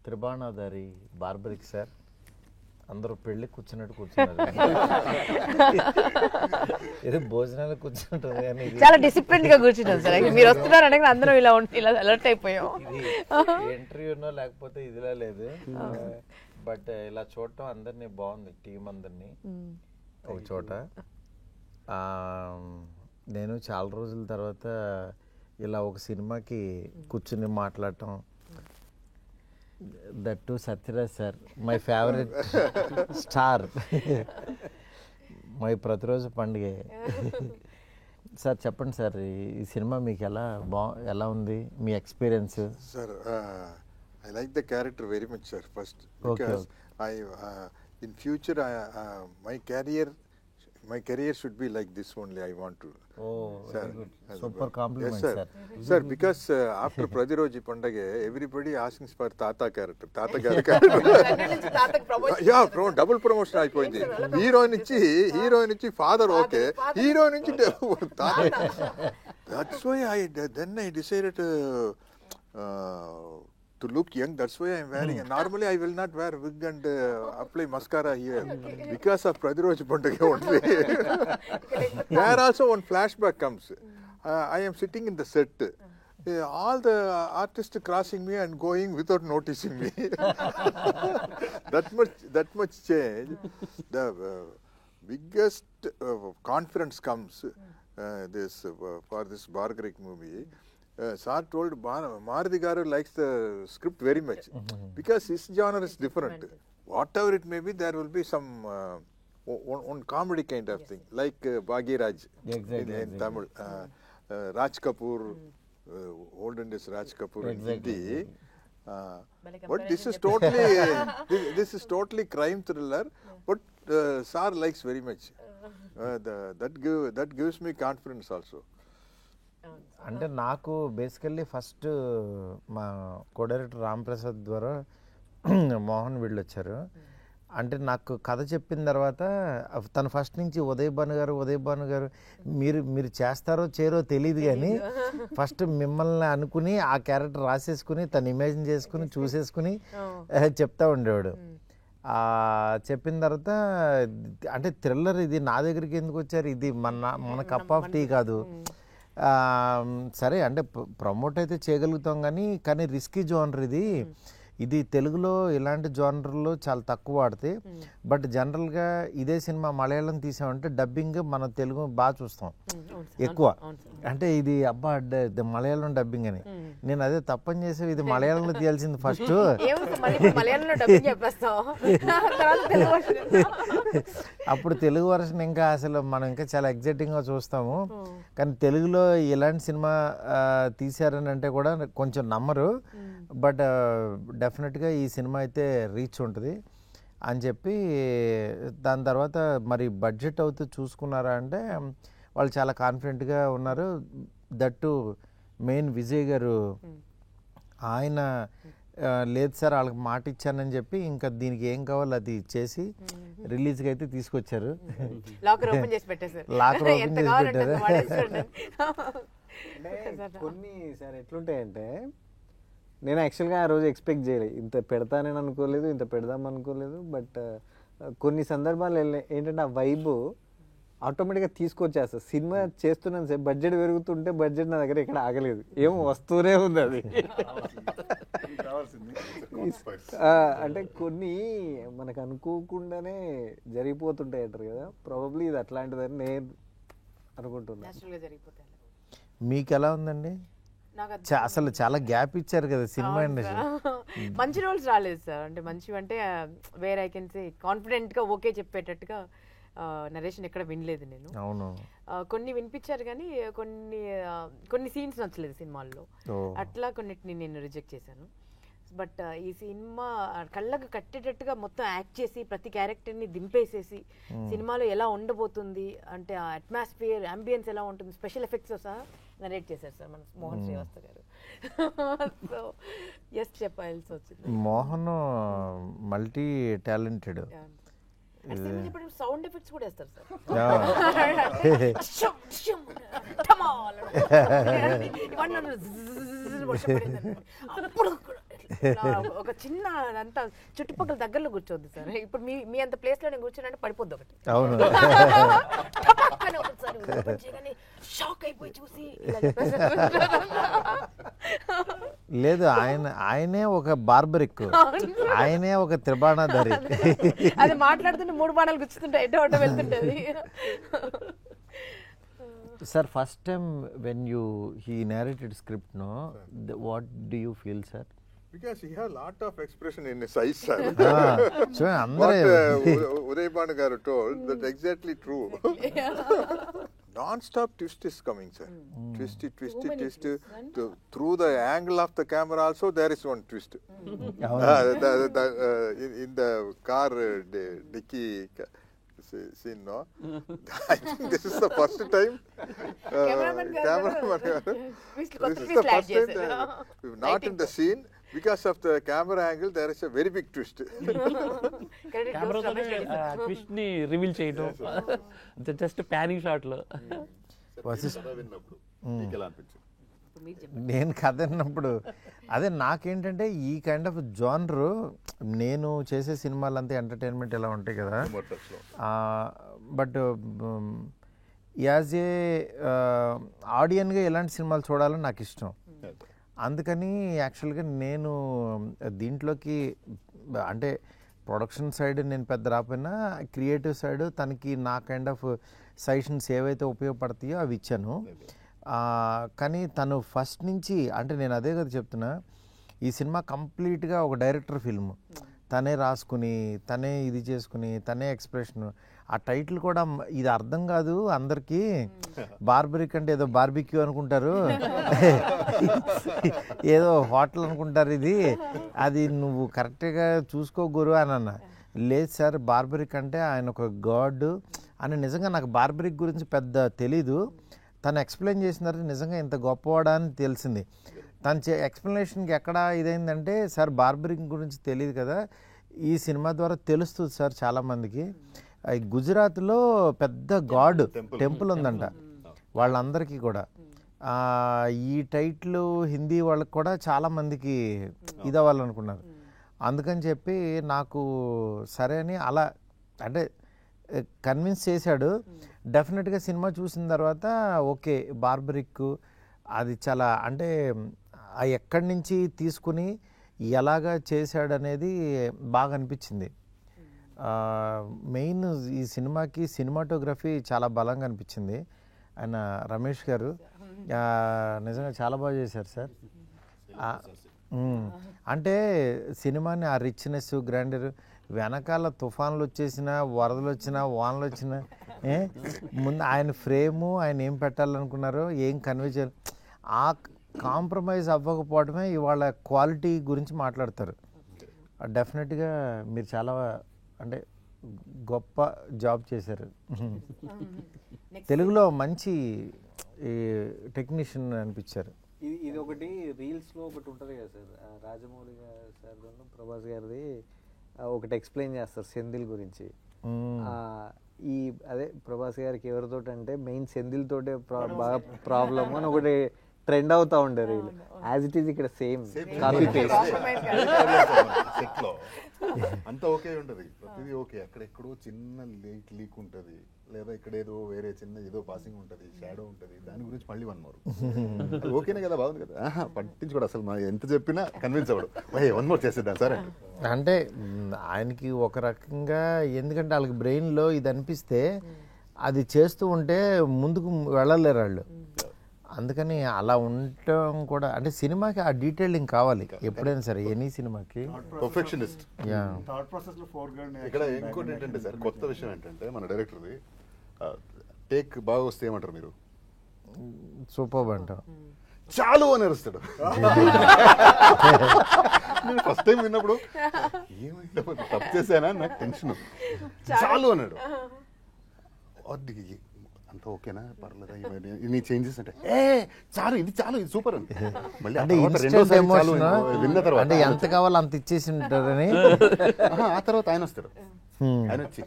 Tribanadhari barbaric sir అందరూ పెళ్ళి కూర్చున్నట్టు కూర్చున్నారు. ఏదో భోజనాలు కూర్చుంటారు కానీ చాలా డిసిప్లిన్ గా కూర్చున్నాం సార్. మీరు వస్తున్నారు అంటే అందరం ఇలా అలర్ట్ అయిపోయాం. ఇంటర్వ్యూనో లేకపోతే ఇదిలా లేదు. బట్ ఇలా చూడటం అందరినీ బాగుంది, టీం అందరినీ ఒక చోట. నేను చాలా రోజుల తర్వాత ఇలా ఒక సినిమాకి కూర్చుని మాట్లాడటం, that Sathyaraj sir my favourite star, my ప్రతిరోజు పండుగ. సార్ చెప్పండి సార్, ఈ సినిమా మీకు ఎలా ఉంది, మీ experience? Sir I like the character very much, sir, first, because in future my career should be like this only. I want to. Sir, super compliment, yes, sir. Sir, because after Pradiroji Pandage, everybody asking for Tata character. Yeah, double promotion అయిపోయింది. Hero నుంచి father okay, hero నుంచి Tata. That's why I decided to look young. That's why I'm wearing. Normally I will not wear wig and apply mascara here because of Pradiroji Pandage only. There also one flashback comes. I am sitting in the set. All the artists crossing me and going without noticing me. that much change. The biggest confidence comes for this Bargarik movie. Sir told Maruti Garu likes the script very much because his genre is different. Whatever it may be, there will be some one comedy kind of thing, like Bhagiraj in Tamil, Raj Kapoor, olden days Raj Kapoor in Hindi. But this is totally crime thriller. But Sir likes very much. That gives me confidence also. అంటే నాకు basically first మా co director Ram Prasad ద్వారా మోహన్ వీళ్ళు వచ్చారు. అంటే నాకు కథ చెప్పిన తర్వాత తను ఫస్ట్ నుంచి ఉదయ్ భాను గారు మీరు చేస్తారో చేయరో తెలియదు కానీ ఫస్ట్ మిమ్మల్ని అనుకుని ఆ క్యారెక్టర్ రాసేసుకుని తను ఇమాజిన్ చేసుకుని చూసేసుకుని చెప్తా ఉండేవాడు. చెప్పిన తర్వాత అంటే థ్రిల్లర్ ఇది, నా దగ్గరికి ఎందుకు వచ్చారు, ఇది మన కప్ ఆఫ్ టీ కాదు. సరే అంటే ప్రమోట్ అయితే చేయగలుగుతాం కానీ రిస్కీ జోనర్ ఇది తెలుగులో ఇలాంటి జోనర్లో చాలా తక్కువ వాడతాయి. బట్ జనరల్గా ఇదే సినిమా మలయాళం తీసామంటే డబ్బింగ్ మన తెలుగు బాగా చూస్తాం ఎక్కువ. అంటే ఇది అబ్బా మలయాళం డబ్బింగ్ అని నేను అదే తప్పని చేసే, ఇది మలయాళంలో తీయాల్సింది ఫస్ట్. అప్పుడు తెలుగు వర్షన్ ఇంకా అసలు మనం ఇంకా చాలా ఎగ్జైటింగ్గా చూస్తాము. కానీ తెలుగులో ఇలాంటి సినిమా తీశారని అంటే కూడా కొంచెం నమ్మరు. బట్ డెఫినెట్గా ఈ సినిమా అయితే రీచ్ ఉంటుంది అని చెప్పి దాని తర్వాత మరి బడ్జెట్ అవుతూ చూసుకున్నారా అంటే వాళ్ళు చాలా కాన్ఫిడెంట్గా ఉన్నారు. దట్టు మెయిన్ విజయ్ గారు ఆయన లేదు సార్ వాళ్ళకి మాట ఇచ్చానని చెప్పి ఇంకా దీనికి ఏం కావాలో అది ఇచ్చేసి రిలీజ్కి అయితే తీసుకొచ్చారు. లాకర్ ఓపెన్ చేసి పెట్టారు. కొన్ని సార్ ఎట్లుంటాయంటే నేను యాక్చువల్గా ఆ రోజు ఎక్స్పెక్ట్ చేయలేదు, ఇంత పెడతానని అనుకోలేదు, ఇంత పెడదాం అనుకోలేదు. బట్ కొన్ని సందర్భాలు ఏంటంటే ఆ వైబ్ ఆటోమేటిక్గా తీసుకొచ్చేస్తుంది. సినిమా చేస్తున్నాను సార్, బడ్జెట్ పెరుగుతుంటే బడ్జెట్ నా దగ్గర ఇక్కడ ఆగలేదు, ఏమో వస్తూనే ఉంది అది. అంటే కొన్ని మనకు అనుకోకుండానే జరిగిపోతుంటాయి అంటారు కదా, ప్రాబబ్లీ ఇది అట్లాంటిదని నేను అనుకుంటున్నాను. మీకు ఎలా ఉందండి? అసలు చాలా గ్యాప్ ఇచ్చారు కదా సినిమా ఇండస్ట్రీ. మంచి రోల్స్ రాలేదు సార్. అంటే మంచివి అంటే వేర్ ఐ కెన్ సే కాన్ఫిడెంట్గా ఓకే చెప్పేటట్టుగా నరేషన్ ఎక్కడ వినలేదు నేను. అవును, కొన్ని వినిపించారు కానీ కొన్ని సీన్స్ నచ్చలేదు సినిమాల్లో, అట్లా కొన్నిటిని నేను రిజెక్ట్ చేశాను. బట్ ఈ సినిమా కళ్ళకు కట్టేటట్టుగా మొత్తం యాక్ట్ చేసి ప్రతి క్యారెక్టర్ని దింపేసేసి సినిమాలో ఎలా ఉండబోతుంది అంటే ఆ అట్మాస్ఫియర్ అంబియన్స్ ఎలా ఉంటుంది స్పెషల్ ఎఫెక్ట్స్ సహా నరేట్ చేశారు సార్ మన మోహన్ శ్రీవాస్తవ గారు. సో ఎస్ చెప్పాల్సి వచ్చింది. Mohan multi talented. Sound effects కూడా వేస్తారు సార్. అప్పుడు ఒక చిన్న అంతా చుట్టుపక్కల దగ్గరలో కూర్చోద్దు సార్. ఇప్పుడు మీ అంత ప్లేస్ లో నేను కూర్చోనంటే పడిపోద్ది ఒకటి. అవును. టపక్కన ఒకసారి open చేయగానే షాక్ అయిపోయి చూసి ఇలా చెప్పేసారు. లేదు, ఆయనే ఒక బార్బరిక్, ఆయనే ఒక త్రిబాణాధారి. అది మాట్లాడుతుంటే 3 బాణాలు గుచ్చుతుంటాయి, ఎటో వెళ్తుంటది. Sir, first time when he narrated script, no, what do you feel, sir? Because he had a lot of expression in his eyes, sir. So, What Uday Banu garu told, that's exactly true. Non-stop twist is coming, sir. Twisty. Through the angle of the camera also, there is one twist. In the car dicky scene, no? I think this is the first time. Cameraman garu. This is the first time, not in the scene. Because of the camera angle, there is a very big twist. కెమెరాతోనే twist ని reveal చేయడం, just panning shot లో. నేను కథ విన్నప్పుడు అదే నాకేంటంటే ఈ కైండ్ ఆఫ్ జానర్, నేను చేసే సినిమాలంతా ఎంటర్టైన్మెంట్ ఇలా ఉంటాయి కదా, బట్ యాజ్ ఏ ఆడియన్గా ఇలాంటి సినిమాలు చూడాలని నాకు ఇష్టం. అందుకని యాక్చువల్గా నేను దీంట్లోకి అంటే ప్రొడక్షన్ సైడ్ నేను పెద్ద రాకపోయినా క్రియేటివ్ సైడ్ తనకి నా కైండ్ ఆఫ్ సజెషన్స్ ఏవైతే ఉపయోగపడతాయో అవి ఇచ్చాను. కానీ తను ఫస్ట్ నుంచి అంటే నేను అదే కదా చెప్తున్నా, ఈ సినిమా కంప్లీట్గా ఒక డైరెక్టర్ ఫిల్మ్. తనే రాసుకుని, తనే ఇది చేసుకుని, తనే ఎక్స్ప్రెషన్. ఆ టైటిల్ కూడా ఇది అర్థం కాదు అందరికీ, బార్బరిక్ అంటే ఏదో బార్బిక్యూ అనుకుంటారు, ఏదో హోటల్ అనుకుంటారు, అది నువ్వు కరెక్ట్గా చూసుకో గురు అని అన్న. లేదు సార్, బార్బరిక్ అంటే ఆయన ఒక గాడ్ అని. నిజంగా నాకు బార్బరిక్ గురించి పెద్ద తెలీదు, తను ఎక్స్ప్లెయిన్ చేసిన తర్వాత నిజంగా ఇంత గొప్పవాడా అని తెలిసింది. తన ఎక్స్ప్లెనేషన్కి ఎక్కడ ఇదైందంటే, సార్ బార్బరిక్ గురించి తెలియదు కదా, ఈ సినిమా ద్వారా తెలుస్తుంది సార్ చాలామందికి. గుజరాత్లో పెద్ద గాడ్ టెంపుల్ ఉందంట వాళ్ళందరికీ కూడా. ఈ టైటిల్ హిందీ వాళ్ళకి కూడా చాలామందికి ఇది అవ్వాలనుకున్నారు. అందుకని చెప్పి నాకు సరే అని అలా అంటే కన్విన్స్ చేశాడు. డెఫినెట్గా సినిమా చూసిన తర్వాత ఓకే, బార్బరిక్ అది చాలా అంటే ఎక్కడి నుంచి తీసుకుని ఎలాగా చేశాడనేది బాగా అనిపించింది. మెయిన్ ఈ సినిమాకి సినిమాటోగ్రఫీ చాలా బలంగా అనిపించింది. ఆయన రమేష్ గారు నిజంగా చాలా బాగా చేశారు సార్. అంటే సినిమాని ఆ రిచ్నెస్, గ్రాండర్, వెనకాల తుఫాన్లు వచ్చేసినా, వరదలు వచ్చినా, వానలు వచ్చినా ముందు ఆయన ఫ్రేము, ఆయన ఏం పెట్టాలనుకున్నారో, ఏం కన్వే చేయాలి, ఆ కాంప్రమైజ్ అవ్వకపోవడమే ఇవాళ క్వాలిటీ గురించి మాట్లాడతారు. డెఫినెట్గా మీరు చాలా అంటే గొప్ప జాబ్ చేశారు. తెలుగులో మంచి టెక్నీషియన్ అనిపించారు. ఇది ఒకటి రీల్స్లో ఒకటి ఉంటుంది కదా సార్, రాజమౌళి సార్ ప్రభాస్ గారిది ఒకటి ఎక్స్ప్లెయిన్ చేస్తారు సెంధిల్ గురించి. ఈ అదే ప్రభాస్ గారికి ఎవరితో అంటే మెయిన్ సెంధిల్ తోటే బాగా ప్రాబ్లమ్ అని ఒకటి ట్రెండ్ అవుతా ఉండే రీల్. యాజ్ ఇట్ ఈస్ ఇక్కడ సేమ్ కాపీ పేస్ట్. అంతా ఓకే ఉంటుంది, ప్రతిదీ ఓకే. అక్కడెక్కడో చిన్న లీక్ ఉంటుంది, లేదా ఇక్కడ ఏదో వేరే చిన్న ఏదో పాసింగ్ ఉంటుంది, షాడో ఉంటుంది, దాని గురించి మళ్ళీ 1 more. ఓకేనే కదా, బాగుంది కదా, పట్టించుకోడు అసలు. మా ఎంత చెప్పినా కన్విన్స్ అవ్వడు, 1 more చేసేద్దాం సార్ అంటే ఆయనకి ఒక రకంగా, ఎందుకంటే వాళ్ళకి బ్రెయిన్లో ఇది అనిపిస్తే అది చేస్తూ ఉంటే ముందుకు వెళ్ళలేరు వాళ్ళు. అందుకని అలా ఉండటం కూడా అంటే సినిమాకి ఆ డీటెయిలింగ్ కావాలి ఎప్పుడైనా సరే, ఎనీ సినిమాకి పర్ఫెక్షనిస్ట్. ఇక్కడ ఇంకోటి ఏంటంటే సార్, కొత్త విషయం ఏంటంటే మన డైరెక్టర్ది టేక్ బాగా వస్తే ఏమంటారు మీరు? సూపర్ అంటాం. చాలు అని అరుస్తాడు. నేను ఫస్ట్ టైం విన్నప్పుడు ఏమైంది, తప్పు చేశానా నాకు టెన్షన్. చాలు అన్నాడు. అంత ఓకేనా, పర్లేదా, నీ చేంజెస్ అంటే చాలు, ఇది చాలు, ఇది సూపర్ అని. మళ్ళీ అంటే ఇన్స్టెంట్ ఎమోషన్ విన్న తర్వాత అంటే ఎంత కావాలో అంత ఇచ్చేసి ఉంటారని. ఆ తర్వాత ఆయన వస్తాడు, ఆయన వచ్చి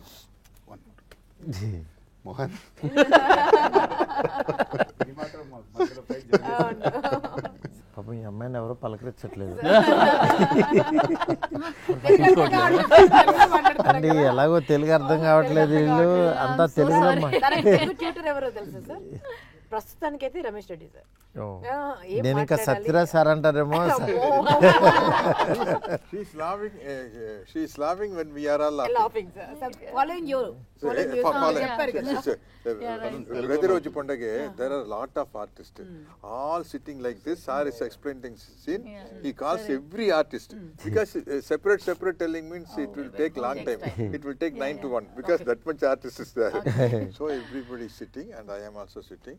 మోహన్ పాపం ఈ అమ్మాయిని ఎవరో ఎవరు పలకరించట్లేదు అండి, ఎలాగో తెలుగు అర్థం కావట్లేదు, వీళ్ళు అంతా తెలుగులో ట్యూటర్ ఎవరో తెలుసా సార్? ప్రస్తుతానికైతే రమేష్ రెడ్డి సార్. నేను ఇంకా సత్యరాజ్ సార్ అంటారేమో. She's laughing when we are all laughing. Following you. Radiroji Pandage, there are a lot of artists, all sitting like this. Sir is explaining scene. He calls every artist because separate telling means it will take long time. It will take 9 to 1 because that much artist is there. So everybody is sitting and I am also sitting.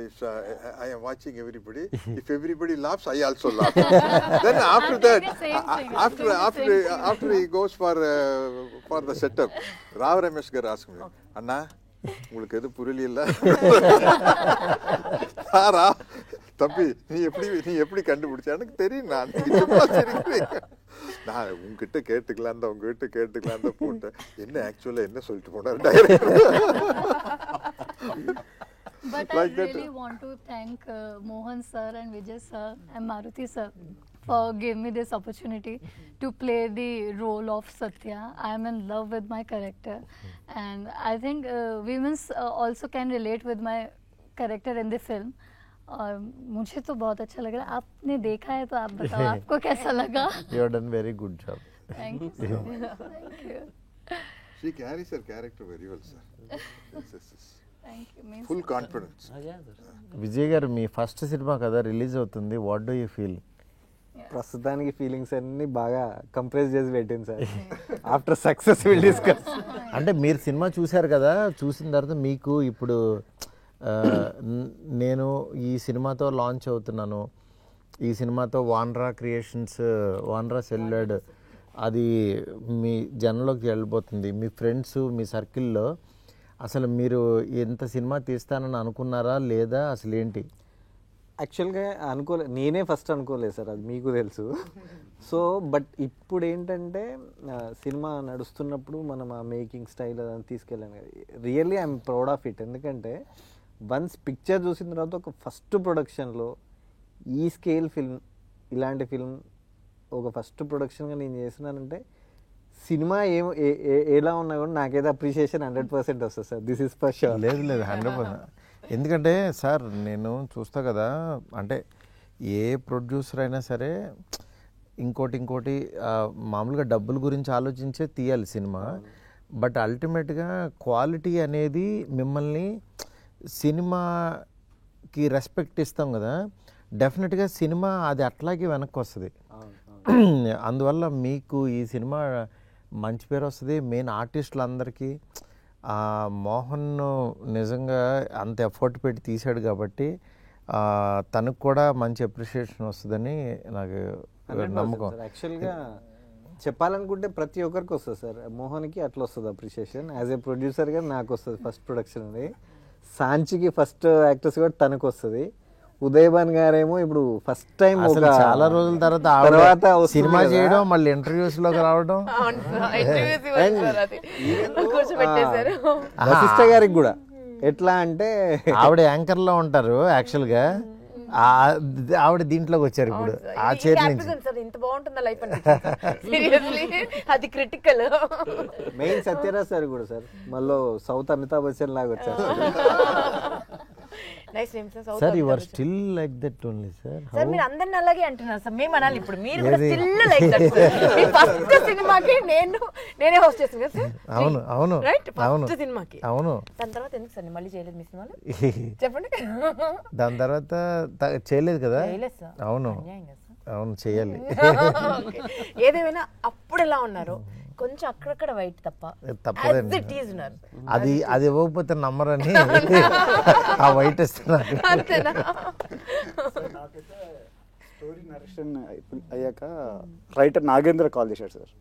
If I am watching everybody. If everybody laughs, I also laugh. Then after that, after he goes for the setup, Rao Ramesh gar ask me, Anna, உங்களுக்கு எது புரியல சாரா தம்பி நீ எப்படி கண்டுபிடிச்ச? எனக்கு தெரியும், நான் உங்ககிட்ட கேட்டுக்கலாம் தான் போட்டேன். என்ன ஆக்சுவலா என்ன சொல்லிட்டு போனார் director. But I really want to thank Mohan sir and Vijay sir and Maruti sir for giving me this opportunity to play the role of Satya. I am in love with my character and I think women also can relate with my character in the film. और मुझे तो बहुत अच्छा लग रहा है. आपने देखा है तो आप बताओ आपको कैसा लगा? You have done very good job. Thank you. Thank you. She carries her character very well, sir. Yes. Thank you. Means Full confidence. Vijay గారు, మీ ఫస్ట్ సినిమా కదా రిలీజ్ అవుతుంది, వాట్ డూ యూ ఫీల్? ప్రస్తుతానికి ఫీలింగ్స్ అన్ని బాగా compress చేసి పెట్టింది sir. After success will discuss. అంటే మీరు సినిమా చూశారు కదా, చూసిన తర్వాత మీకు ఇప్పుడు నేను ఈ సినిమాతో లాంచ్ అవుతున్నాను, ఈ సినిమాతో వాన్రా క్రియేషన్స్, వాన్రా సెల్యులాయిడ్ అది మీ జనంలోకి వెళ్ళిపోతుంది, మీ ఫ్రెండ్స్ మీ సర్కిల్లో అసలు మీరు ఎంత సినిమా తీస్తానని అనుకున్నారా లేదా, అసలు ఏంటి? యాక్చువల్గా నేనే ఫస్ట్ అనుకోలేదు సార్, అది మీకు తెలుసు. సో బట్ ఇప్పుడు ఏంటంటే సినిమా నడుస్తున్నప్పుడు మనం ఆ మేకింగ్ స్టైల్ అదంతా తీసుకెళ్ళాను కదా, really I'm proud of it. ఎందుకంటే వన్స్ పిక్చర్ చూసిన తర్వాత ఒక ఫస్ట్ ప్రొడక్షన్లో ఈ స్కేల్ ఫిల్మ్, ఇలాంటి ఫిల్మ్ ఒక ఫస్ట్ ప్రొడక్షన్గా నేను చేసినానంటే సినిమా ఎలా ఉన్నా కూడా నాకైతే అప్రిషియేషన్ 100% వస్తుంది sir. This is for sure. లేదు 100%. ఎందుకంటే సార్ నేను చూస్తా కదా, అంటే ఏ ప్రొడ్యూసర్ అయినా సరే ఇంకోటి మామూలుగా డబ్బుల గురించి ఆలోచించే తీయాలి సినిమా. బట్ అల్టిమేట్గా క్వాలిటీ అనేది మిమ్మల్ని సినిమాకి రెస్పెక్ట్ ఇస్తాం కదా, డెఫినెట్గా సినిమా అది అట్లాగే వెనక్కి వస్తుంది. అందువల్ల మీకు ఈ సినిమా మంచి పేరు వస్తుంది. మెయిన్ ఆర్టిస్టులందరికీ మోహన్ నిజంగా అంత ఎఫర్ట్ పెట్టి తీశాడు కాబట్టి తనకు కూడా మంచి అప్రిషియేషన్ వస్తుందని నాకు నమ్మకం. యాక్చువల్గా చెప్పాలనుకుంటే ప్రతి ఒక్కరికి వస్తుంది సార్. మోహన్కి అట్లా వస్తుంది అప్రిషియేషన్, యాజ్ ఏ ప్రొడ్యూసర్గా నాకు వస్తుంది ఫస్ట్ ప్రొడక్షన్ అది. సాంచికి ఫస్ట్ యాక్టర్స్ కూడా తనకు వస్తుంది. ఉదయభాన్ గారేమో ఇప్పుడు ఫస్ట్ టైం చాలా రోజుల తర్వాత సినిమా చేయడం, మళ్ళీ ఇంటర్వ్యూస్ లోకి రావడం. వశిష్ఠ గారికి కూడా ఎట్లా అంటే ఆవిడ యాంకర్ లో ఉంటారు యాక్చువల్గా, ఆవిడ దీంట్లోకి వచ్చారు ఇప్పుడు ఆ చైర్ నుంచి. ఇంత బాగుంటుందా లైఫ్ అది క్రిటికల్. మెయిన్ సత్యరాజ్ సార్ కూడా సార్ మళ్ళీ సౌత్ అమితాబ్ బచ్చన్ లాగా వచ్చారు. Sir you are still like that only sir. Sir మీరు అందరిని అలాగే అంటున్నారు సార్, మేము అనాలి ఇప్పుడు మీరు కూడా still like that sir. Me first సినిమాకి నేనే హోస్ట్ చేశాను కదా సార్. అవును రైట్, ఫస్ట్ సినిమాకి. అవును. దాని తర్వాత ఎందుకు సార్ మళ్ళీ చేయలేదు మీ సినిమాలో చెప్పండి? దాని తర్వాత చేయలేదు కదా. అవును చేయాలి. ఏదేమైనా అప్పుడు ఎలా ఉన్నారు, కొంచెం అక్కడక్కడ వైట్ తప్పదండి. అది ఇవ్వకపోతే నమ్మరని ఆ వైట్ ఇస్తున్నారు. స్టోరీ నరేషన్ అయ్యాక రైటర్ నాగేంద్ర కాల్ చేశాడు సార్.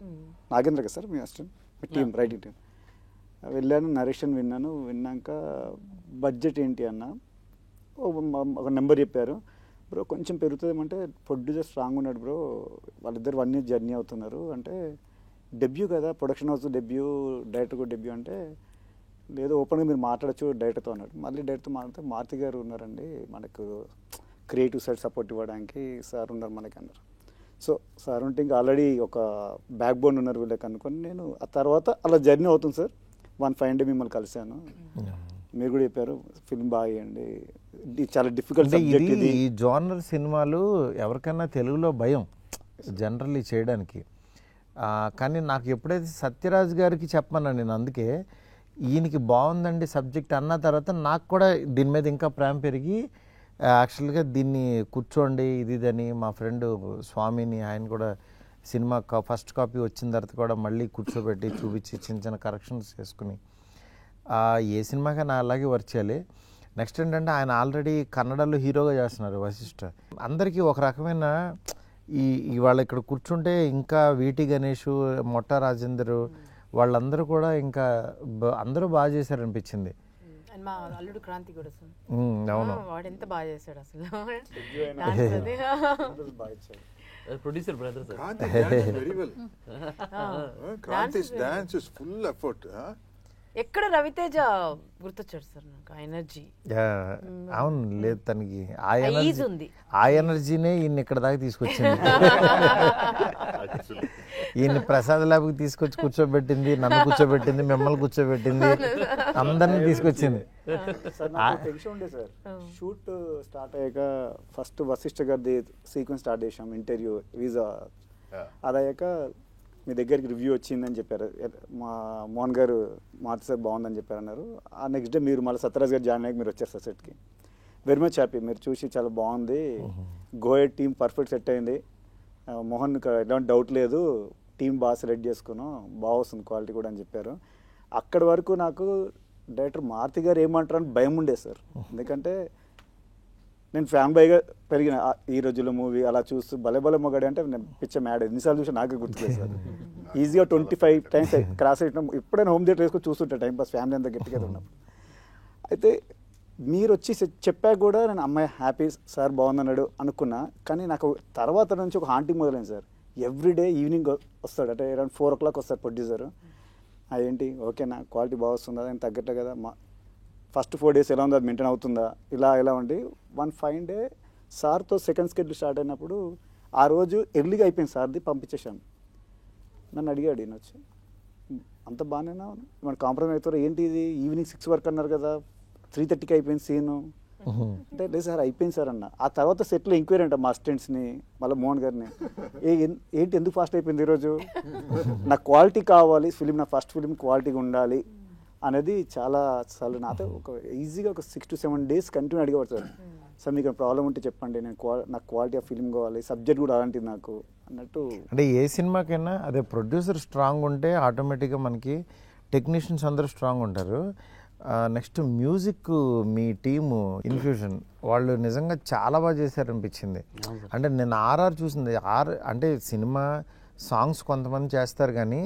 నాగేంద్ర కదా సార్ మీ అసిస్టెంట్, మీ టీం రైటింగ్ టీం. వెళ్ళాను, నరేషన్ విన్నాక బడ్జెట్ ఏంటి అన్న ఒక నెంబర్ చెప్పారు. బ్రో కొంచెం పెరుగుతుందేమంటే ప్రొడ్యూసర్ స్ట్రాంగ్ ఉన్నాడు బ్రో, వాళ్ళిద్దరు 1 year జర్నీ అవుతున్నారు అంటే, డెబ్యూ కదా ప్రొడక్షన్ హౌస్ డెబ్యూ, డైరెక్టర్ కూడా డెబ్యూ అంటే, లేదు ఓపెన్గా మీరు మాట్లాడచ్చు డైరెక్టర్తో అన్నాడు. మళ్ళీ డైరెక్టర్తో మాట్లాడితే మారుతి గారు ఉన్నారండి, మనకు క్రియేటివ్ సైడ్ సపోర్ట్ ఇవ్వడానికి సార్ ఉన్నారు మనకి అన్నారు. సో సార్ ఉంటే ఇంకా ఆల్రెడీ ఒక బ్యాక్ బోన్ ఉన్నారు వీళ్ళకి అనుకొని నేను ఆ తర్వాత అలా జర్నీ అవుతుంది సార్. 1 ఫైన్ డే మిమ్మల్ని కలిశాను, మీరు కూడా చెప్పారు ఫిల్మ్ బాగా చేయండి, ఇది చాలా డిఫికల్ట్ సబ్జెక్ట్ ఇది. ఈ జోనర్ సినిమాలు ఎవరికైనా తెలుగులో భయం జనరల్లీ చేయడానికి. కానీ నాకు ఎప్పుడైతే సత్యరాజ్ గారికి చెప్పమన్నాను నేను, అందుకే ఈయనకి బాగుందండి సబ్జెక్ట్ అన్న తర్వాత నాకు కూడా దీని మీద ఇంకా ప్రేమ పెరిగి యాక్చువల్గా దీన్ని కూర్చోండి ఇదని మా ఫ్రెండ్ స్వామిని, ఆయన కూడా సినిమా ఫస్ట్ కాపీ వచ్చిన తర్వాత కూడా మళ్ళీ కూర్చోబెట్టి చూపించి చిన్న చిన్న కరెక్షన్స్ చేసుకుని ఏ సినిమాకైనా అలాగే వర్క్ చేయాలి. నెక్స్ట్ ఏంటంటే ఆయన ఆల్రెడీ కన్నడలో హీరోగా చేస్తున్నారు వశిష్ఠ. అందరికీ ఒక రకమైన ఇవాళ ఇక్కడ కూర్చుంటే ఇంకా వీటి గణేష్, మొట్ట రాజేందర్ వాళ్ళందరూ కూడా ఇంకా అందరూ బాగా చేశారనిపించింది. మా అల్లుడు క్రాంతి కూడా అవును, వాడు ఎంత బాగా చేశాడు అసలు. Producer brother sir. Kranti dances very well. Kranti's dance is full effort. ఎక్కడ రవితేజ గుర్తొచ్చాడు సార్ నాకు, ఆ ఎనర్జీ. అవును, లేదు తనకి ఉంది. ఆ ఎనర్జీనే ఈయన ఇక్కడ దాకా తీసుకొచ్చింది. ఈయన ప్రసాద్ ల్యాబ్కి తీసుకొచ్చి కూర్చోబెట్టింది, నన్ను కూర్చోబెట్టింది, మిమ్మల్ని కూర్చోబెట్టింది, అందరినీ తీసుకొచ్చింది. సార్ నాకు టెన్షన్ ఉండే సార్, షూట్ స్టార్ట్ అయ్యాక ఫస్ట్ వశిష్ఠ గారిది సీక్వెన్స్ స్టార్ట్ చేసాం, ఇంటర్వ్యూ వీసా. అదయ్యాక మీ దగ్గరికి రివ్యూ వచ్చిందని చెప్పారు, మా మోహన్ గారు మారుతి సార్ బాగుందని చెప్పారు అన్నారు. ఆ నెక్స్ట్ డే మీరు మళ్ళీ సత్యరాజ్ గారు జాయిన్ అయ్యాక మీరు వచ్చారు సార్ సెట్కి. వెరీ మచ్ హ్యాపీ, మీరు చూసి చాలా బాగుంది, గోయట్ టీమ్ పర్ఫెక్ట్ సెట్ అయింది, మోహన్కి ఎలాంటి డౌట్ లేదు, టీం బాగా సెలెక్ట్ చేసుకున్నాం, బాగా వస్తుంది క్వాలిటీ కూడా అని చెప్పారు. అక్కడి వరకు నాకు డైరెక్టర్ మారుతి గారు ఏమంటారు అని భయం ఉండే సార్. ఎందుకంటే నేను ఫ్యాన్ బాయ్గా పెరిగిన ఈ రోజుల్లో మూవీ అలా చూస్తూ భలే మొగాడు అంటే నేను పిచ్చ మ్యాడ్ ఎన్నిసార్లు చూసి నాకే గుర్తులేదు సార్. ఈజీగా 25 టైమ్స్ క్రాస్ అయినా ఎప్పుడైనా హోమ్ థియేటర్ వేసుకొని చూస్తుంటా టైం పాస్, ఫ్యామిలీ అంతా గట్టిగా ఉన్నప్పుడు. అయితే మీరు వచ్చి చెప్పాక కూడా నేను అమ్మాయి హ్యాపీ సార్ బాగుందన్నాడు అనుకున్నా. కానీ నాకు తర్వాత నుంచి ఒక హాంటింగ్ మొదలైంది సార్. ఎవ్రీడే ఈవినింగ్ వస్తాడు, అంటే అరౌండ్ 4 o'clock వస్తాడు ప్రొడ్యూసర్. అదేంటి ఓకేనా, క్వాలిటీ బాగా వస్తుందా, దానికి తగ్గట్టే కదా, మా ఫస్ట్ 4 days ఎలా ఉందో అది మెయింటైన్ అవుతుందా, ఇలా ఉండి 1 fine day సార్తో సెకండ్ స్కెడ్యూల్ స్టార్ట్ అయినప్పుడు ఆ రోజు ఎర్లీగా అయిపోయింది సార్ది, పంపించేశాను. నన్ను అడిగాడు ఈయన వచ్చి, అంత బాగానేనా మన కాంప్రమైజ్ అవుతారు ఏంటి, ఇది ఈవినింగ్ 6 వరకు అన్నారు కదా, 3:30కి అయిపోయింది సీను అంటే. లేదు సార్ అయిపోయింది సార్ అన్న. ఆ తర్వాత సెట్లో ఎంక్వైరీ అంట మా అసిస్టెంట్స్ని, మళ్ళీ మోహన్ గారిని, ఏంటి ఎందుకు ఫాస్ట్ అయిపోయింది ఈరోజు, నాకు క్వాలిటీ కావాలి ఫిలిం, నా ఫస్ట్ ఫిలిం క్వాలిటీగా ఉండాలి అనేది చాలా అసలు నాతో ఒక ఈజీగా ఒక 6 to 7 days కంటిన్యూ అడిగేవాడు సార్. సార్ మీకు ప్రాబ్లం ఉంటే చెప్పండి, నేను నాకు క్వాలిటీ ఆఫ్ ఫిల్మ్ కావాలి, సబ్జెక్ట్ కూడా అలాంటిది నాకు అన్నట్టు. అంటే ఏ సినిమాకైనా అదే ప్రొడ్యూసర్ స్ట్రాంగ్ ఉంటే ఆటోమేటిక్గా మనకి టెక్నీషియన్స్ అందరూ స్ట్రాంగ్ ఉంటారు. నెక్స్ట్ మ్యూజిక్ మీ టీము ఇన్ఫ్యూజన్ వాళ్ళు నిజంగా చాలా బాగా చేశారనిపించింది. అంటే నేను ఆర్ఆర్ చూసింది, అంటే సినిమా సాంగ్స్ కొంతమంది చేస్తారు కానీ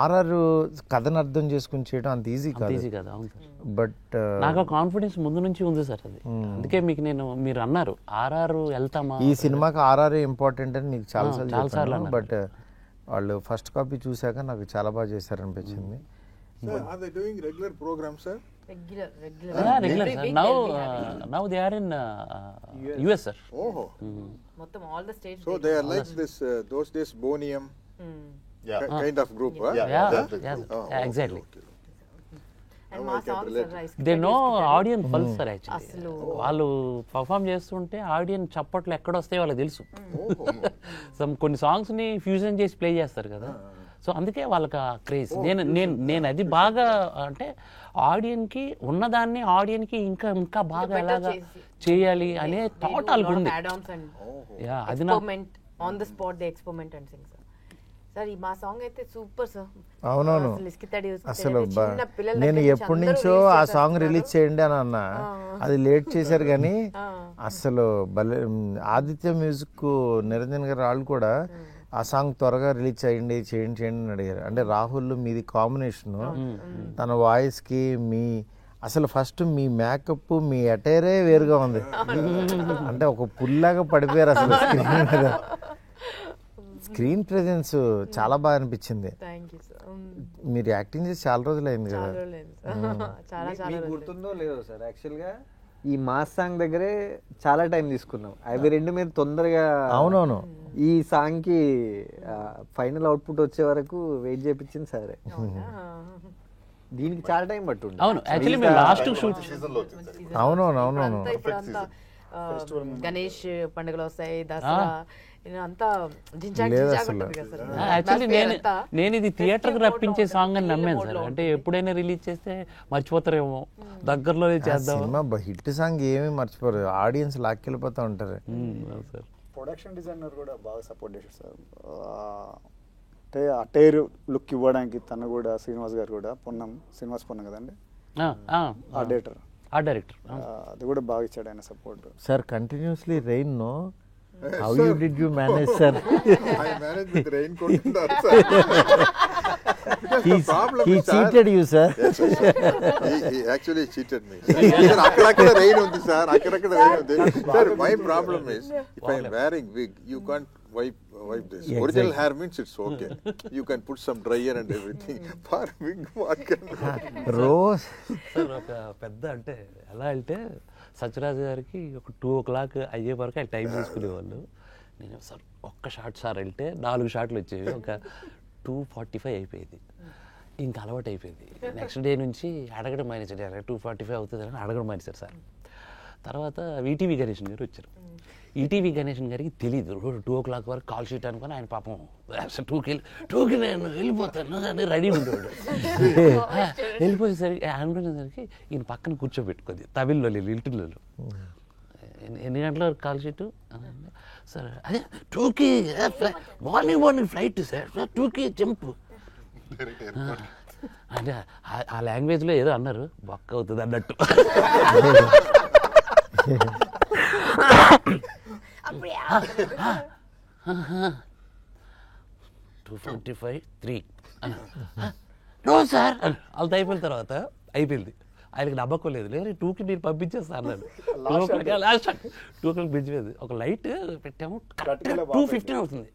ఆర్ఆర్ కథను అర్థం చేసుకుని చేయడం అంత ఈజీ కాదు. అవును సార్. బట్ నాకు కాన్ఫిడెన్స్ ముందు నుంచి ఉంది సార్ అది. అందుకే మీకు మీరు అన్నారు ఆర్ఆర్ వెళ్తామా, ఈ సినిమాకి ఆర్ఆర్ ఇంపార్టెంట్ అని నీకు చాలాసార్లు అన్నారు. బట్ వాళ్ళు ఫస్ట్ కాపీ చూసాక నాకు చాలా బాగా చేశారనిపించింది. Sir, are they doing regular programs, sir? Regular. Regular sir. Now they are in US sir. Oh, మొత్తం all the states. so they are like this those days Bonium kind of group, huh? Exactly. And మా songs are rice. They know audience pulse sir. Actually వాళ్ళు perform చేస్తుంటే audience చప్పట్లు ఎక్కడ వస్తాయో వాళ్ళకి తెలుసు. కొన్ని సాంగ్స్ ని ఫ్యూజన్ చేసి ప్లే చేస్తారు కదా, సో అందుకే వాళ్ళకి క్రేజ్. నేను అది బాగా అంటే ఆడియన్కి ఉన్నదాన్ని ఆడియన్కి ఇంకా బాగా ఎలాగా చేయాలి అనే థాట్ వాళ్ళకి ఉంది. అది నా on the spot they experiment and Singh sir. ఈ మా సాంగ్ అయితే సూపర్ సార్. అవునవును, అసలు నేను ఎప్పటి నుంచో ఆ సాంగ్ రిలీజ్ చేయండి అని అన్నా, అది లేట్ చేశారు కానీ అసలు భలే. ఆదిత్య మ్యూజిక్ నిరంజన్ గారు వాళ్ళు కూడా ఆ సాంగ్ త్వరగా రిలీజ్ చేయండి అని అడిగారు. అంటే రాహుల్ మీది కాంబినేషను, తన వాయిస్కి మీ అసలు ఫస్ట్ మీ మేకప్ మీ అటైరే వేరుగా ఉంది. అంటే ఒక పుల్లాగా పడిపోయారు అసలు స్క్రీన్ మీద. స్క్రీన్ ప్రెజెన్స్ చాలా బాగా అనిపించింది. మీరు యాక్టింగ్ చేసి చాలా రోజులు అయింది కదా. మీకు గుర్తుందో లేదో సార్, యాక్చువల్గా ఈ మాస్ సాంగ్ దగ్గరే చాలా టైం తీసుకున్నాం. అవి రెండు మీద తొందరగా అవునవును ఈ సాంగ్ కి ఫైనల్ అవుట్పుట్ వచ్చే వరకు వెయిట్ చేయించింది సరే. దీనికి చాలా టైం పట్టుండే. అవును యాక్చువల్లీ మేము లాస్ట్ షూట్ సీజన్ లో వచ్చింది సార్. అవునవును అవునవును ఇప్పుడంతా గణేష్ పండుగలు వస్తాయి, దసరా అంతా జింజాక్ లేదు జింజాక్ అసలు. ఉంటుంది కదా సార్. యాక్చువల్లీ అంతా నేను ఇది థియేటర్కి రప్పించే సాంగ్ అని నమ్మాను సార్. అంటే ఎప్పుడైనా రిలీజ్ చేస్తే మర్చిపోతారేమో, దగ్గరలోనే చేద్దాం. సినిమా హిట్ సాంగ్ ఏమీ మర్చిపోరు, ఆడియన్స్ లాక్కెళ్ళిపోతూ ఉంటారు. సార్ ప్రొడక్షన్ డిజైనర్ కూడా బాగా సపోర్ట్ చేశారు సార్. అంటే ఆ టైర్ లుక్ ఇవ్వడానికి తను కూడా శ్రీనివాస్ గారు కూడా శ్రీనివాస్ పొన్నం కదండి ఆ డైరెక్టర్, ఆ డైరెక్టర్ అది కూడా బాగా ఇచ్చాడు ఆయన support. Sir continuously rain know how you did you manage sir? I managed with raincoat and all, sir. Because the problem He is, sir, cheated you, sir. Yes, yes, sir. He actually cheated me. Sir, అక్కడక్కడ rain ఉంది sir, అక్కడక్కడ rain ఉంది. Sir, my problem is, if I am wearing wig, you can't wipe this. Exactly. Original hair means it's okay. You can put some dryer and everything. For wig, what can rose sir ఒక పెద్ద అంటే ఎలా అంటే సత్యరాజు గారికి ఒక 2 o'clock అయ్యే వరకు ఆయన టైం తీసుకునేవాళ్ళు. నేను సార్ ఒక్క షాట్ సార్ వెళ్తే 4 షాట్లు వచ్చేవి, ఒక 2:45 అయిపోయేది. ఇంకా అలవాటు అయిపోయింది. నెక్స్ట్ డే నుంచి అడగడం మానేసాడు, 2:45 అవుతుంది అని అడగడం మానేశారు సార్. తర్వాత ఈటీవీ గణేషన్ గారు వచ్చారు. ఈటీవీ గణేషన్ గారికి తెలియదు 2 o'clock వరకు కాల్ షీట్ అనుకుని ఆయన పాపం 2కి నేను వెళ్ళిపోతాను అని రెడీ ఉండేవాడు. వెళ్ళిపోయేసరికి అనుకునేసరికి ఈయన పక్కన కూర్చోబెట్టుకుంది తమిళ్లో లిటిల్లో. ఎన్ని గంటల వరకు కాల్ షీటు సార్? అదే 2కి మార్నింగ్ ఫ్లైట్ సార్, 2కి జంప్ అంటే ఆ లాంగ్వేజ్లో ఏదో అన్నారు, బొక్క అవుతుంది అన్నట్టు. 2:45 3 నో సార్ వాళ్ళతో అయిపోయిన తర్వాత అయిపోయింది. ఆయనకి నమ్మకం లేదు, లేదు 2కి మీరు పంపించేస్తా అన్నాడు. 2 o'clock పెంచిపోయింది. ఒక లైట్ పెట్టాము, కరెక్ట్ 2:15 అవుతుంది.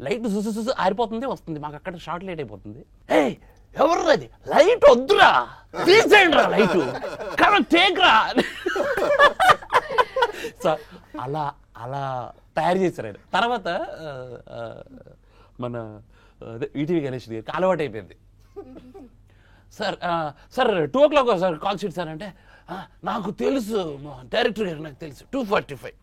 లైట్ చూసి ఆరిపోతుంది, వస్తుంది. మాకు అక్కడ షార్ట్ లేట్ అయిపోతుంది. ఏ ఎవర్రాది లైట్ వద్దురా, తీసేయండి రా లైట్, టేక్రా. సో అలా తయారు చేశారు ఆయన. తర్వాత మన ఈటీవీ గణేష్ గారికి అలవాటు అయిపోయింది. Sir 2 o'clock sir call sheet sir అంటే, నాకు తెలుసు డైరెక్టర్ గారు, నాకు తెలుసు 2:45.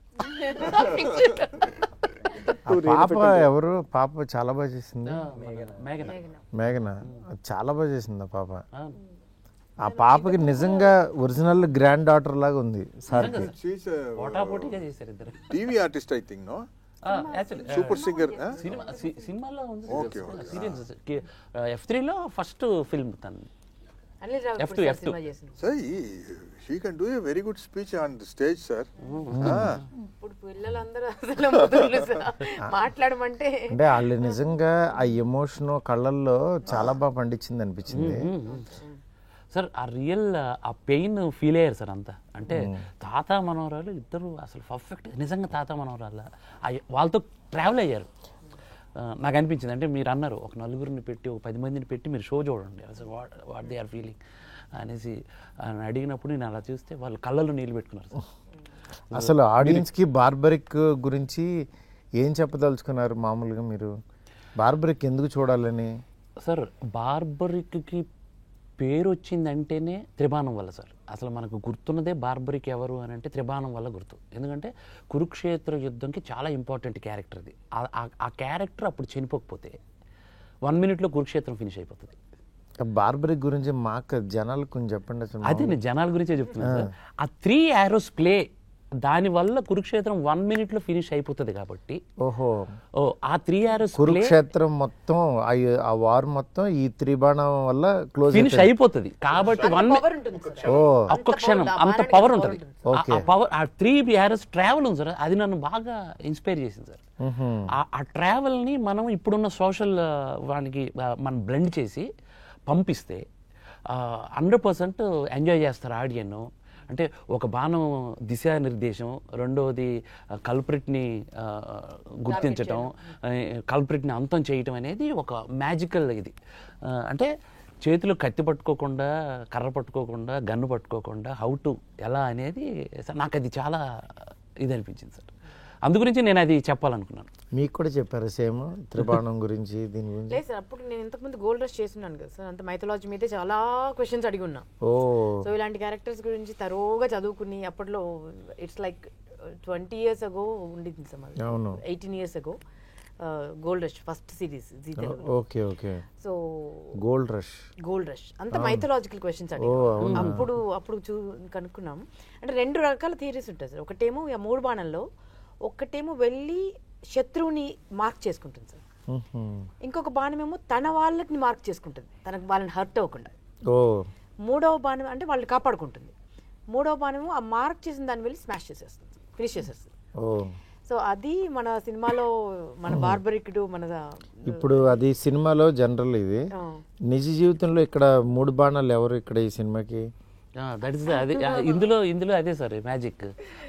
పాప ఎవరు? పాప చాలా బాగా చేసింది, మేఘన చాలా బాగా చేసింది ఆ పాప. ఆ పాపకి నిజంగా ఒరిజినల్ గ్రాండ్ డాటర్ లాగా ఉంది సార్. పోటాపోటీగా చేశారు ఇద్దరు. TV artist, I think, no? Super singer. సినిమాలో ఉంది, Okay, సీరియల్స్. F3లో ఫస్ట్ ఫిల్మ్ తను. అనిల్ రావు F2. సినిమా చేసింది. Sir, she can do a very good speech on the stage, sir. ఇప్పుడు పిల్లలందరూ అసలు మొదలు సార్ మాట్లాడమంటే అంటే వాళ్ళు నిజంగా ఆ ఎమోషన్ కళ్ళల్లో చాలా బాగా పండించింది అనిపించింది సార్. ఆ రియల్ ఆ పెయిన్ ఫీల్ అయ్యారు సార్ అంతా. అంటే తాత మనవరాలు ఇద్దరు అసలు పర్ఫెక్ట్, నిజంగా తాత మనవరాలు వాళ్ళతో ట్రావెల్ అయ్యారు. నాకు అనిపించింది, అంటే మీరు అన్నారు ఒక 4 పెట్టి ఒక 10 మందిని పెట్టి మీరు షో చూడండి, అసలు వాట్ దే ఆర్ ఫీలింగ్ అనేసి అడిగినప్పుడు నేను అలా చూస్తే వాళ్ళు కళ్ళల్లో నీళ్ళు పెట్టుకున్నారు సార్. అసలు ఆడియన్స్కి బార్బరిక్ గురించి ఏం చెప్పదలుచుకున్నారు? మామూలుగా మీరు బార్బరిక్ ఎందుకు చూడాలని? సార్ బార్బరిక్కి పేరు వచ్చిందంటేనే త్రిబాణం వల్ల సార్. అసలు మనకు గుర్తున్నదే బార్బరిక్ ఎవరు అని అంటే త్రిబాణం వల్ల గుర్తు. ఎందుకంటే కురుక్షేత్ర యుద్ధంకి చాలా ఇంపార్టెంట్ క్యారెక్టర్ అది. ఆ క్యారెక్టర్ అప్పుడు చనిపోకపోతే 1 minute కురుక్షేత్రం ఫినిష్ అయిపోతుంది. బార్బరిక్ గురించి మాకు జనాలకు కొంచెం చెప్పండి అసలు. అదే నేను జనాల గురించే చెప్తున్నాను సార్. ఆ 3 arrows ప్లే దానివల్ల కురుక్షేత్రం 1 minute ఫినిష్ అయిపోతుంది కాబట్టి. ఓహో, ఆ 3 arrows కురుక్షేత్రం మొత్తం ఆ వార్ మొత్తం ఈ త్రిబాణం వల్ల క్లోజ్ ఫినిష్ అయిపోతుంది కాబట్టి ఒక్క క్షణం అంత పవర్ ఉంటుంది. ఆ పవర్, ఆ 3 arrows ట్రావెల్ ఉంది సార్, అది నన్ను బాగా ఇన్స్పైర్ చేసింది సార్. ఆ ట్రావెల్ని మనం ఇప్పుడున్న సోషల్ వానికి మనం బ్లెండ్ చేసి పంపిస్తే 100% ఎంజాయ్ చేస్తారు ఆడియన్. అంటే ఒక బాణం దిశానిర్దేశం, రెండవది కల్ప్రిట్ని గుర్తించటం, కల్ప్రిట్ని అంతం చేయటం అనేది ఒక మ్యాజికల్ ఇది. అంటే చేతిలో కత్తి పట్టుకోకుండా, కర్ర పట్టుకోకుండా, గన్ను పట్టుకోకుండా ఎలా అనేది నాకు అది చాలా ఇది అనిపించింది సార్. అందుగురించి నేను అది చెప్పాలనుకున్నాను. మీకు కూడా చెప్పారు సేమ్ త్రిబాణం గురించి దీని గురించి? లేదు సార్, అప్పుడు నేను ఇంతకుముందు గోల్డ్ రష్ చేస్తున్నాను కదా సార్, అంత మైథాలజీ మీదే చాలా క్వశ్చన్స్ అడిగి ఉన్నా. సో ఇలాంటి క్యారెక్టర్స్ గురించి తరోగా చదువుకుని అప్పట్లో ఇట్స్ లైక్ 20 years ago ఉండింది సార్, 18 years ago gold rush first series Zee Telugu. Okay okay. So gold rush అంత మైథలాజికల్ క్వశ్చన్స్ అడిగి అప్పుడు కనుక్కున్నాం. అంటే 2 రకాల థియరీస్ ఉంటాయి సార్. ఒకటేమో ఆ 3 బాణంలో ఒకటేమో వెళ్ళి శత్రువుని మార్క్ చేసుకుంటుంది సార్, ఇంకొక బాణమేమో తన వాళ్ళని మార్క్ చేసుకుంటుంది, తనకు వాళ్ళని హర్ట్ అవ్వకుండా. మూడవ బాణం అంటే వాళ్ళని కాపాడుకుంటుంది. మూడవ బాణమేమో ఆ మార్క్ చేసిన దాన్ని వెళ్ళి స్మాష్ చేసేస్తుంది, ఫినిష్ చేసేస్తుంది. సో అది మన సినిమాలో మన బార్బరిక్డు మన ఇప్పుడు అది సినిమాలో జనరల్, ఇది నిజ జీవితంలో ఇక్కడ 3 బాణాలు ఎవరు ఇక్కడ ఈ సినిమాకి? దట్ ఇస్ అదే ఇందులో అదే సార్ మ్యాజిక్.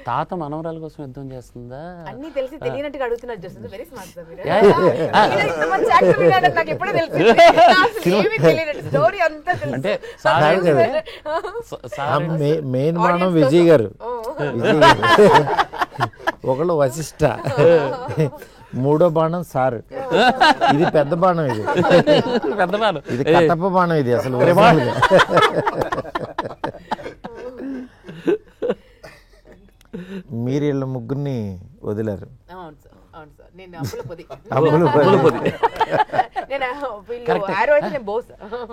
తాత మనవరాల కోసం యుద్ధం చేస్తుందా అన్ని తెలిసి తెలియనట్టుగా అడుగుతున్నారు. జస్ట్ వెరీ స్మార్ట్ సార్ మీరు. ఇంతమంది యాక్టర్ వినాలని నాకు ఎప్పుడూ తెలుసు, ఏమీ తెలియనట్టు స్టోరీ అంతా తెలుసు. అంటే మెయిన్ బాణం విజయ్ గారు, ఒకళ్ళు వశిష్ట, మూడో బాణం సార్, ఇది పెద్ద బాణం, ఇది కట్టప్ప బాణం, ఇది అసలు మీరు వీళ్ళ ముగ్గురిని వదిలారు.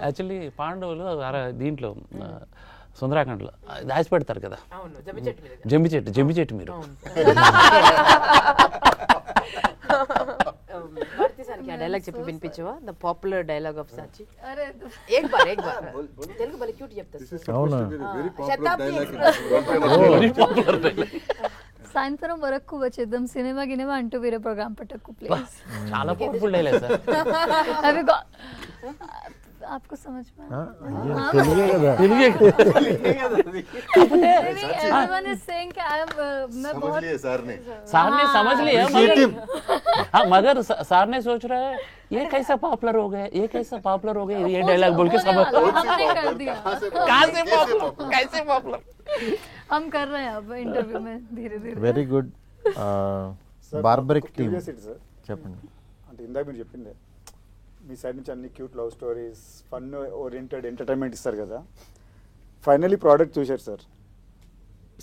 యాక్చువల్లీ పాండవులు దీంట్లో సుందరాఖండ్లో దాచి పెడతారు కదా, జంబి చెట్టు మీరు. డైలాగ్ చెప్పి వినిపించవా? ద పాపులర్ డైలాగ్ ఆఫ్ సాచి. ఏక్ బార్ తెలుగు బలి క్యూట్ చెప్తారు. సాయంత్రం వరకు వచ్చేద్దాం, సినిమా గినిమా అంటూ వేరే ప్రోగ్రామ్ పెట్టకు ప్లీజ్. చాలా పవర్ఫుల్ డైలాగ్ సార్. आपको समझ में everyone is saying कि मैं बहुत सार ने समझ लिया, मगर सार ने सोच रहा है ये कैसा पॉपुलर हो गया, ये डायलॉग बोल के समझ हमने कर दिया. कहां से पॉपुलर, कैसे पॉपुलर हम कर रहे हैं अब इंटरव्यू में धीरे धीरे. Very good. బార్బరిక్ టీమ్ చెప్పండి. అంటే ఇందాక మీరు చెప్పింది మీ సైడ్ నుంచి అన్ని cute love stories, fun oriented entertainment ఇస్తారు కదా, ఫైనలీ ప్రోడక్ట్ చూశారు సార్.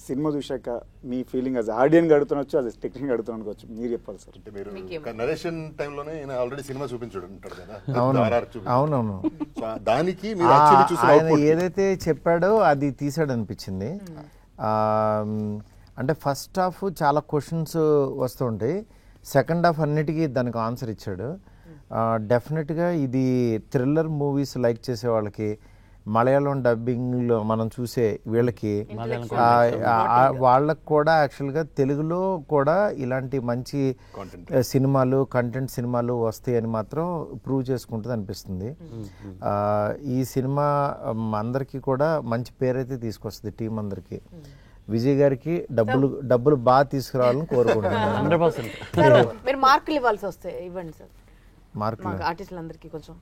సినిమా చూశాక మీ ఫీలింగ్ అది ఆడియన్ అడుగుతున్నచ్చు, అది టెక్నిక్ అడుగుతున్నచ్చు, మీరు చెప్పాలి సార్. అంటే మీరు నరేషన్ టైంలోనే ఆల్రెడీ సినిమా చూపించాడు ఉంటాడు కదా. అవునవును. దానికి ఆయన ఏదైతే చెప్పాడో అది తీసాడు అనిపించింది. అంటే ఫస్ట్ హాఫ్ చాలా క్వశ్చన్స్ వస్తూ ఉంటాయి, సెకండ్ హాఫ్ అన్నిటికీ దానికి ఆన్సర్ ఇచ్చాడు. డెఫినెట్గా ఇది థ్రిల్లర్ మూవీస్ లైక్ చేసే వాళ్ళకి, మలయాళం డబ్బింగ్లో మనం చూసే వీళ్ళకి, వాళ్ళకు కూడా యాక్చువల్గా తెలుగులో కూడా ఇలాంటి మంచి సినిమాలు, కంటెంట్ సినిమాలు వస్తాయని మాత్రం ప్రూవ్ చేసుకుంటుంది అనిపిస్తుంది. ఈ సినిమా అందరికీ కూడా మంచి పేరైతే తీసుకొస్తుంది టీం అందరికీ. విజయ్ గారికి డబ్బులు బాగా తీసుకురావాలని కోరుకుంటున్నాను. 100%. మీరు మార్కులు ఇవ్వాల్సి వస్తాయి, ఇవ్వండి సార్. మార్కులు ఆర్టిస్టులందరికీ కొంచెం,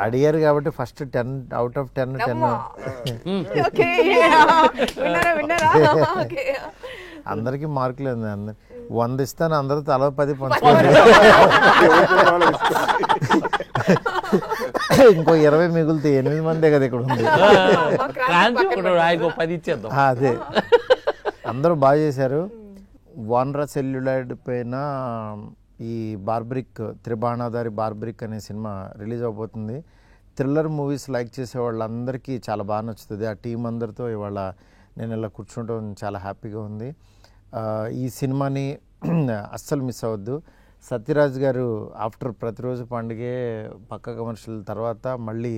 అడిగారు కాబట్టి ఫస్ట్ 10 out of 10. అందరికి మార్కులు 100 ఇస్తాను, అందరూ తల 10 పంచుకోండి, ఇంకో 20 మిగులుతాయి. 8 మందే కదా ఇక్కడ ఉంది. అదే అందరూ బాగా చేశారు. వానరా సెల్యులాయిడ్ పైన ఈ బార్బరిక్, త్రిబాణాధారి బార్బరిక్ అనే సినిమా రిలీజ్ అవబోతుంది. థ్రిల్లర్ మూవీస్ లైక్ చేసే వాళ్ళందరికీ చాలా బాగా నచ్చుతుంది. ఆ టీం అందరితో ఇవాళ నేను ఇలా కూర్చుంటాం చాలా హ్యాపీగా ఉంది. ఈ సినిమాని అస్సలు మిస్ అవ్వద్దు. సత్యరాజ్ గారు ఆఫ్టర్ ప్రతిరోజు పండుగే పక్క కమర్షియల్ తర్వాత మళ్ళీ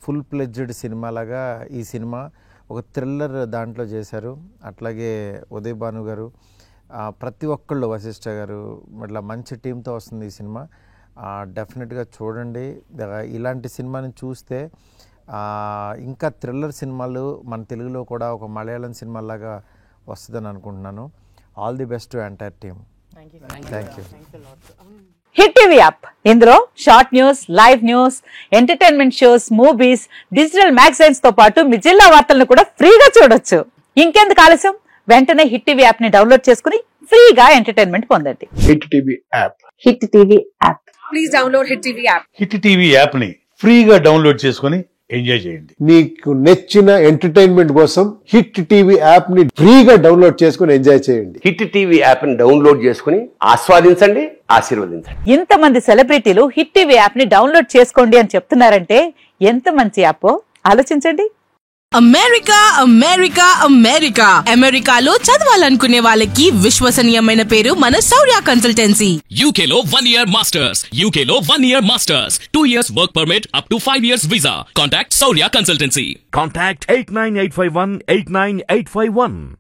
ఫుల్ ప్లెడ్జ్డ్ సినిమాలాగా ఈ సినిమా ఒక థ్రిల్లర్ దాంట్లో చేశారు. అట్లాగే ఉదయ్ భాను గారు, ప్రతి ఒక్కళ్ళు, వశిష్ఠ గారు, ఇట్లా మంచి టీంతో వస్తుంది ఈ సినిమా. డెఫినెట్గా చూడండి. ఇలాంటి సినిమాని చూస్తే ఇంకా థ్రిల్లర్ సినిమాలు మన తెలుగులో కూడా ఒక మలయాళం సినిమాలాగా వస్తుందని అనుకుంటున్నాను. All the best to entire team. Thank you. Hit TV app ఇందులో short news, live news, entertainment shows, movies, digital magazines తో పాటు మీ జిల్లా వార్తలను కూడా ఫ్రీగా చూడొచ్చు. ఇంకెందుకు ఆలస్యం, వెంటనే హిట్ టీవీ యాప్ ని డౌన్లోడ్ చేసుకుని ఫ్రీగా ఎంటర్టైన్మెంట్ పొందండి. Hit TV app. Hit TV app. Please download hit TV app. Hit TV app ని ఫ్రీగా డౌన్లోడ్ చేసుకుని ఎంజాయ్ చేయండి. మీకు నచ్చిన ఎంటర్టైన్మెంట్ కోసం హిట్ టీవీ యాప్ ని ఫ్రీగా డౌన్లోడ్ చేసుకుని ఎంజాయ్ చేయండి. హిట్ టీవీ యాప్ ని డౌన్లోడ్ చేసుకుని ఆస్వాదించండి, ఆశీర్వదించండి. ఇంతమంది సెలబ్రిటీలు హిట్ టీవీ యాప్ ని డౌన్లోడ్ చేసుకోండి అని చెప్తున్నారంటే ఎంత మంచి యాప్ ఆలోచించండి. అమెరికా అమెరికా అమెరికా అమెరికాలో చదవాలనుకునే వాళ్ళకి విశ్వసనీయమైన పేరు మన శౌర్య కన్సల్టెన్సీ. UK లో 1 year masters, UK లో 1 year masters, 2 years work permit up to 5 years visa. Contact Shaurya Consultancy. Contact 89851 89851.